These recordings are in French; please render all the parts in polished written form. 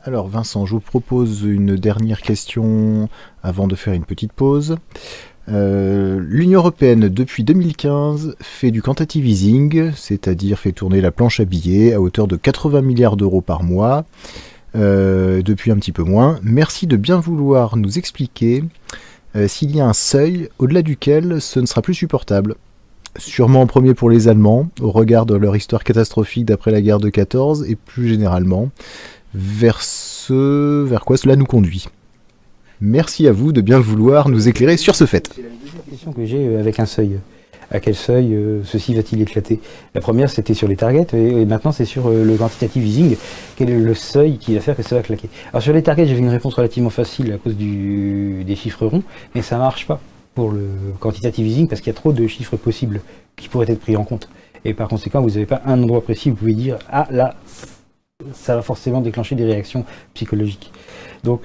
Alors Vincent, je vous propose une dernière question avant de faire une petite pause. L'Union européenne, depuis 2015, fait du quantitative easing, c'est-à-dire fait tourner la planche à billets à hauteur de 80 milliards d'euros par mois, depuis un petit peu moins. Merci de bien vouloir nous expliquer s'il y a un seuil au-delà duquel ce ne sera plus supportable. Sûrement en premier pour les Allemands, au regard de leur histoire catastrophique d'après la guerre de 14, et plus généralement, vers quoi cela nous conduit. Merci à vous de bien vouloir nous éclairer sur ce fait. C'est la deuxième question que j'ai avec un seuil. À quel seuil ceci va-t-il éclater? La première, c'était sur les targets, et maintenant c'est sur le quantitative easing. Quel est le seuil qui va faire que ça va claquer? Alors sur les targets, j'avais une réponse relativement facile à cause des chiffres ronds, mais ça ne marche pas pour le quantitative easing parce qu'il y a trop de chiffres possibles qui pourraient être pris en compte. Et par conséquent, vous n'avez pas un endroit précis où vous pouvez dire « Ah, là, ça va forcément déclencher des réactions psychologiques. » Donc,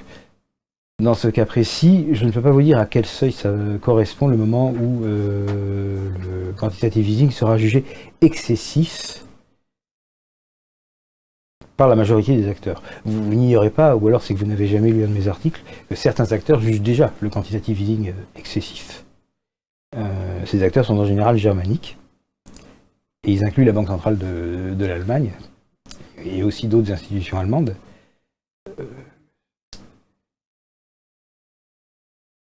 dans ce cas précis, je ne peux pas vous dire à quel seuil ça correspond le moment où le quantitative easing sera jugé excessif par la majorité des acteurs. Vous n'ignorez pas, ou alors c'est que vous n'avez jamais lu un de mes articles, que certains acteurs jugent déjà le quantitative easing excessif. Ces acteurs sont en général germaniques, et ils incluent la Banque centrale de l'Allemagne, et aussi d'autres institutions allemandes.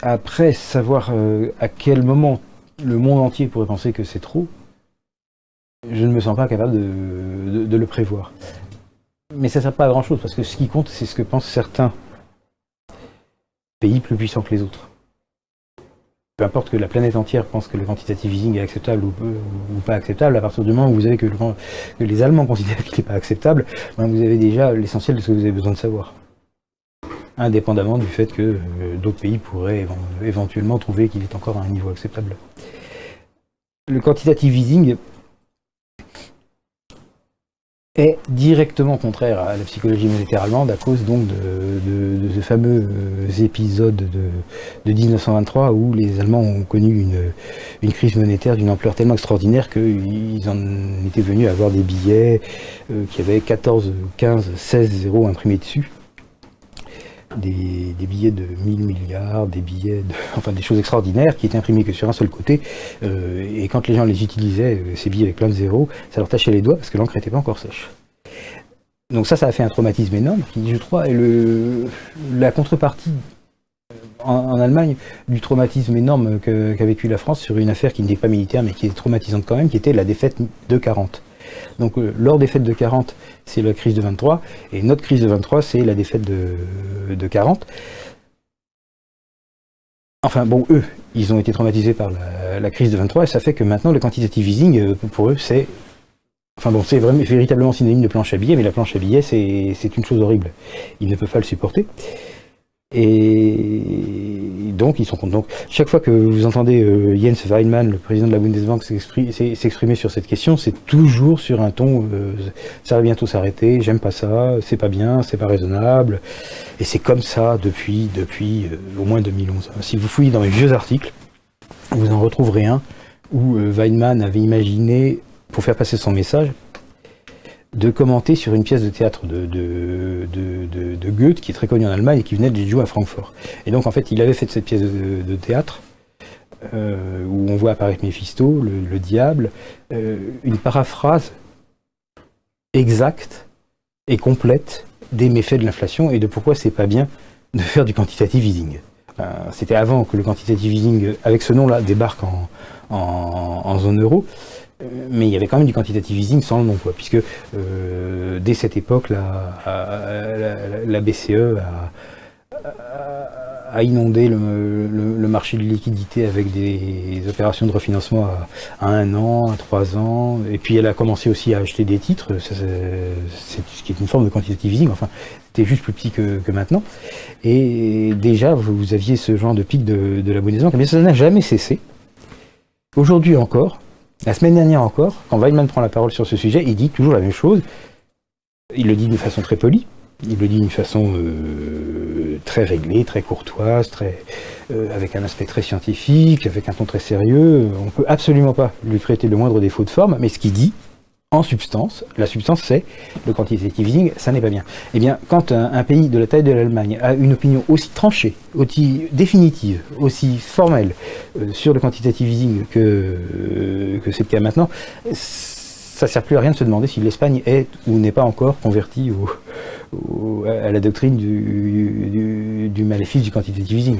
Après, savoir à quel moment le monde entier pourrait penser que c'est trop, je ne me sens pas capable de le prévoir. Mais ça ne sert pas à grand chose, parce que ce qui compte, c'est ce que pensent certains pays plus puissants que les autres. Peu importe que la planète entière pense que le quantitative easing est acceptable ou pas acceptable, à partir du moment où vous savez que les Allemands considèrent qu'il n'est pas acceptable, ben vous avez déjà l'essentiel de ce que vous avez besoin de savoir. Indépendamment du fait que d'autres pays pourraient éventuellement trouver qu'il est encore à un niveau acceptable. Le quantitative easing est directement contraire à la psychologie monétaire allemande à cause donc de ce fameux épisode de 1923 où les Allemands ont connu une crise monétaire d'une ampleur tellement extraordinaire qu'ils en étaient venus à avoir des billets qui avaient 14, 15, 16 zéros imprimés dessus. Des billets de 1000 milliards, des billets enfin des choses extraordinaires qui étaient imprimées que sur un seul côté, et quand les gens les utilisaient, ces billets avec plein de zéros, ça leur tachait les doigts parce que l'encre n'était pas encore sèche. Donc ça a fait un traumatisme énorme qui, je crois, est la contrepartie en Allemagne du traumatisme énorme qu'a vécu la France sur une affaire qui n'était pas militaire mais qui est traumatisante quand même, qui était la défaite de 40. Donc leur défaite de 40, c'est la crise de 23, et notre crise de 23, c'est la défaite de 40. Enfin bon, eux, ils ont été traumatisés par la crise de 23, et ça fait que maintenant, le quantitative easing, pour eux, c'est... Enfin bon, c'est véritablement synonyme de planche à billets, mais la planche à billets, c'est une chose horrible. Ils ne peuvent pas le supporter. Et donc, ils sont contre. Donc, chaque fois que vous entendez Jens Weinmann, le président de la Bundesbank, s'exprimer sur cette question, c'est toujours sur un ton ça va bientôt s'arrêter, j'aime pas ça, c'est pas bien, c'est pas raisonnable. Et c'est comme ça depuis au moins 2011. Si vous fouillez dans mes vieux articles, vous en retrouverez un où Weinmann avait imaginé, pour faire passer son message, de commenter sur une pièce de théâtre de Goethe, qui est très connue en Allemagne et qui venait de jouer à Francfort. Et donc en fait, il avait fait cette pièce de théâtre, où on voit apparaître Méphisto, le diable, une paraphrase exacte et complète des méfaits de l'inflation et de pourquoi c'est pas bien de faire du quantitative easing. C'était avant que le quantitative easing, avec ce nom-là, débarque en zone euro. Mais il y avait quand même du quantitative easing sans le nom, quoi, puisque dès cette époque, la BCE a inondé le marché de liquidité avec des opérations de refinancement à 1 an, à 3 ans, et puis elle a commencé aussi à acheter des titres, c'est ce qui est une forme de quantitative easing, enfin, c'était juste plus petit que maintenant, et déjà, vous aviez ce genre de pic de la Bundesbank, mais ça n'a jamais cessé. Aujourd'hui encore, la semaine dernière encore, quand Weinmann prend la parole sur ce sujet, il dit toujours la même chose. Il le dit d'une façon très polie, il le dit d'une façon très réglée, très courtoise, avec un aspect très scientifique, avec un ton très sérieux. On ne peut absolument pas lui prêter le moindre défaut de forme, mais ce qu'il dit, en substance. La substance, c'est le quantitative easing, ça n'est pas bien. Eh bien, quand un pays de la taille de l'Allemagne a une opinion aussi tranchée, aussi définitive, aussi formelle sur le quantitative easing que c'est le cas maintenant, ça ne sert plus à rien de se demander si l'Espagne est ou n'est pas encore convertie à la doctrine du maléfice du quantitative easing.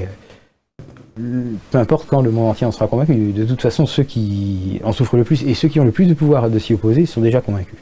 Peu importe quand le monde entier en sera convaincu, de toute façon, ceux qui en souffrent le plus et ceux qui ont le plus de pouvoir de s'y opposer sont déjà convaincus.